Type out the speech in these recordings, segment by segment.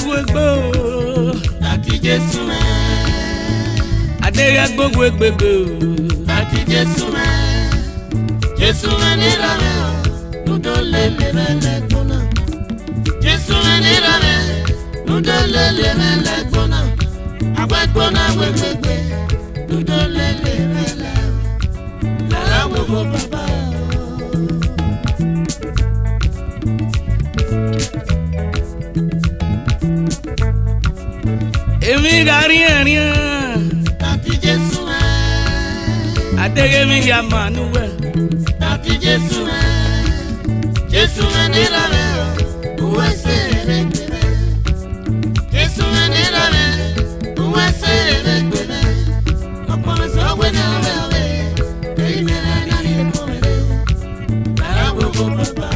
gbogbo àti Ijesumwen. Adéyẹ gbogbo gbogbo àti Ijesumwen. Ijesumwen ní ìlànà lùdó lélẹ̀ rẹ̀ gbóná. Ijesumwen ní ìlànà lùdó lélẹ̀ rẹ̀ gbóná. Àgbẹ̀gbóná gbẹgbẹgbẹ lùdó lélẹ̀ rẹ̀ lára gbogbo bàbá. Èmi gàrí ẹ̀rín àti Ijesumwen. Adéyẹ mi yà Manuel àti Ijesumwen. Ijesumwen ní ìlànà òwe ṣe èrè gbèrè. Ijesumwen ní ìlànà òwe ṣe èrè gbèrè. Ọ̀pọ̀ mi sọ wẹ́ náà rẹ̀ rẹ̀ èyí mẹ́rin ní ìkọ̀ rẹ̀ lára gbogbo bàbá.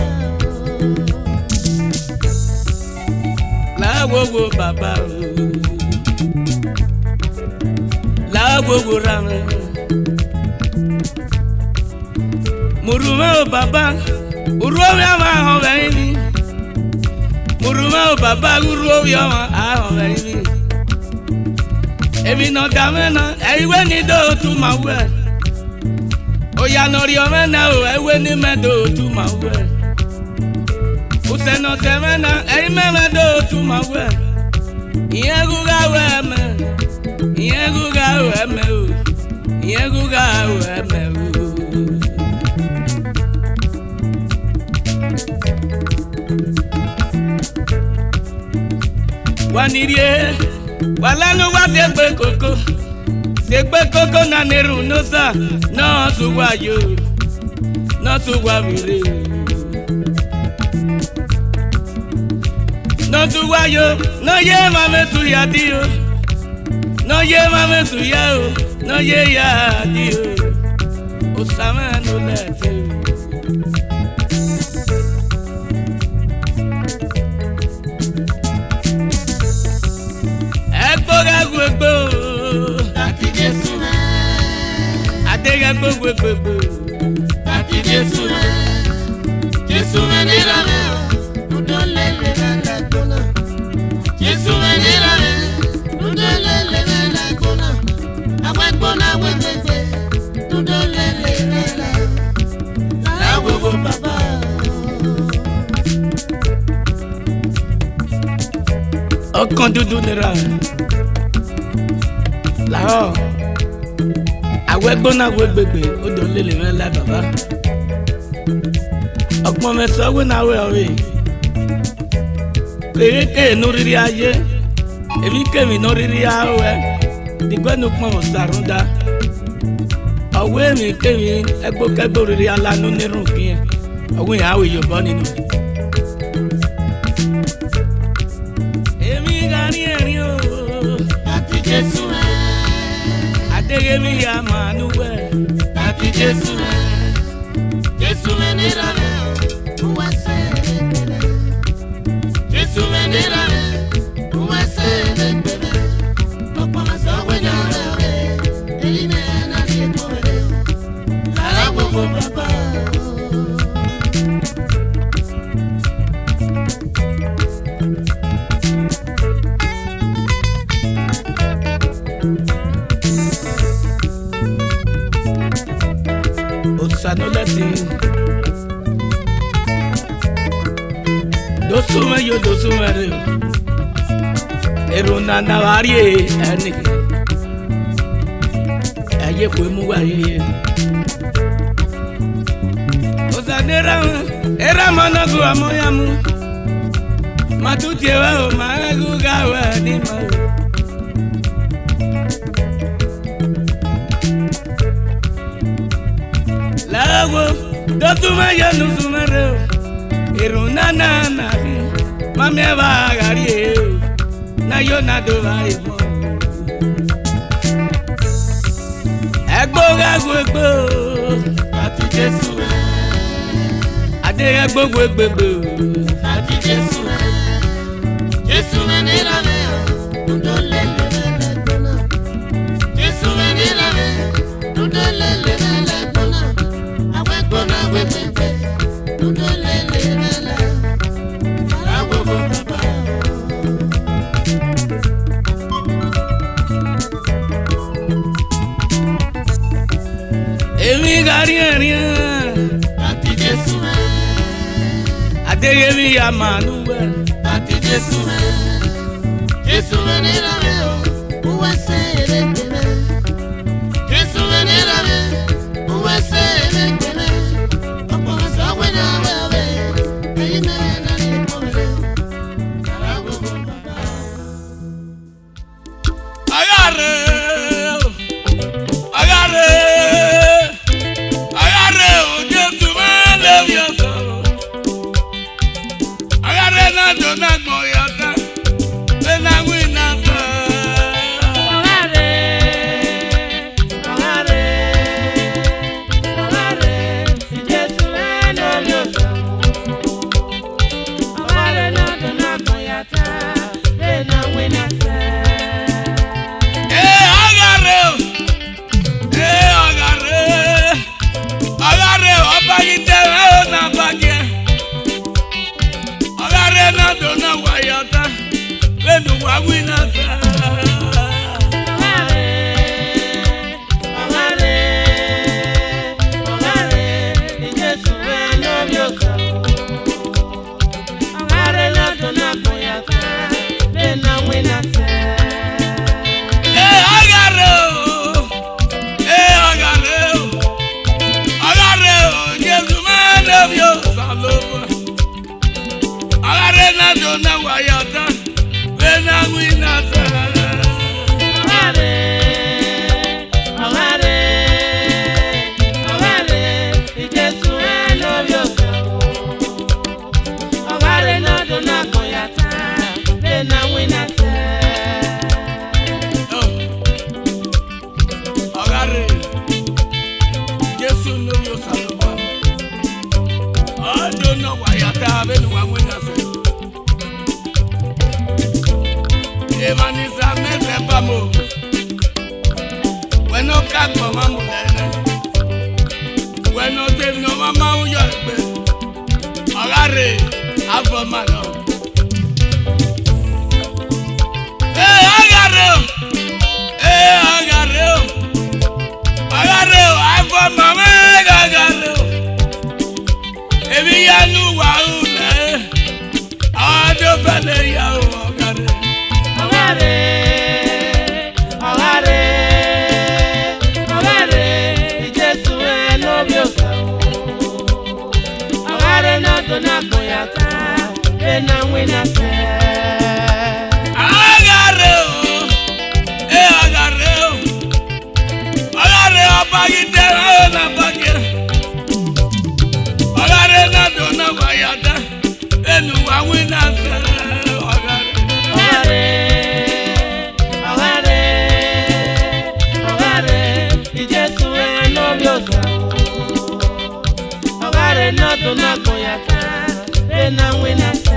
lára gbogbo bàbá lára gbogbo ràmẹ́. Murume o baba, uruwe ama hoveini. Murume o baba, uruwe ama hoveini. Emi no damena, ewe ni do tu mawe. Oya no riomena o, ewe ni me do tu mawe. Use no temena, ewe me do tu mawe. Iye guga weme, iye guga weme o, iye guga weme o. Wanirie, walanu wa segbe koko na neru nosa, no suwayo, no suwavire. No suwayo, no ye mame suyadio, no ye mame suyao, no ye yadio, osama no lete. Gbogbo àti Ijesumwen. Adéyẹ gbogbo àti Ijesumwen. Ijesumwen ní ìlànà lùdó lélẹ̀ rẹ̀ gbóná. Ijesumwen ní ìlànà lùdó lélẹ̀ rẹ̀ gbóná. Àgbẹ̀gbóná gbẹgbẹgbẹ lùdó lélẹ̀ rẹ̀ lára gbogbo bàbá. Ọkàn dúdú nira láàárọ̀ àwẹ̀ gbóná gbẹgbẹgbẹ odò lélẹ mẹlẹ bàbá ọgbọ́n mẹsàn wẹ náà wẹ ọ̀rẹ́ kéèké nórírí ayé èmi kémi nórírí awẹ dìgbẹnu pọn ọsàrúndà ọwọ́ èmi kémi ẹgbókẹgbó rírí alánú nírun kìí ọwọ́ yẹn àwẹ yorùbá nínú. Èmi gàrí ẹ̀rín o àti Ijesumwen. Adéyẹmí ya Manuel àti Ijesumwen. Ijesumwen ní ìlànà òwe ṣe èrè gbèrè. Ijesumwen ní ìlànà òwe ṣe èrè gbèrè. Ọ̀pọ̀ mi sọ wẹ́ náà rẹ̀ rẹ̀ èyí mẹ́rin náà ní ìkọ̀ rẹ̀ lára gbogbo bàbá. Sanoleti dosume yo dosume re eruna na varie eni aye ko mu wa ye osanera era managu amoyamu matutie wa o magu gawa ni ma lago dosume yo dosume re eruna na mami va gari na yo na do vai mo egbo àti Ijesumwen. ade egbo àti Ijesumwen. Ijesumwen ní ìlànà lùdó lélẹ̀ rẹ̀ gbóná. Ijesumwen ní ìlànà lùdó lélẹ̀ rẹ̀ gbóná. Àgbẹ̀gbóná gbẹgbẹgbẹ lùdó lélẹ̀ rẹ̀ lára gbogbo bàbá. Adeyemi ya manuwe. Ati Ijesumwen irame uwese elekele. Ijesumwen irame uwese elekele. Opo sawe na wewe eyime na ni pomele. Karago baba. Agare Ijesumwen love you so. Agare na do na moyata. When I win after. Ijesumwen love you so. Agare na do na moyata. When I win after. Ọba yìí tẹ̀lé ọ̀nà bàjẹ́. Ọ̀gárẹ̀ náà dùnà wáyọ̀tá. Lẹ́nu wá wí náà sá. Ijesumwen love you so. Agare na do na moyata. When I win after.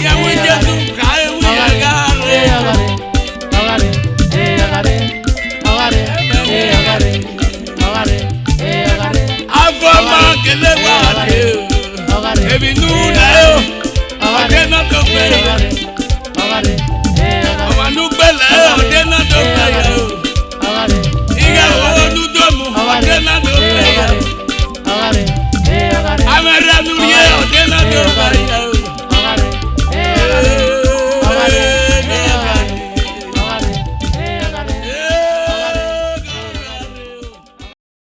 Yeah, we just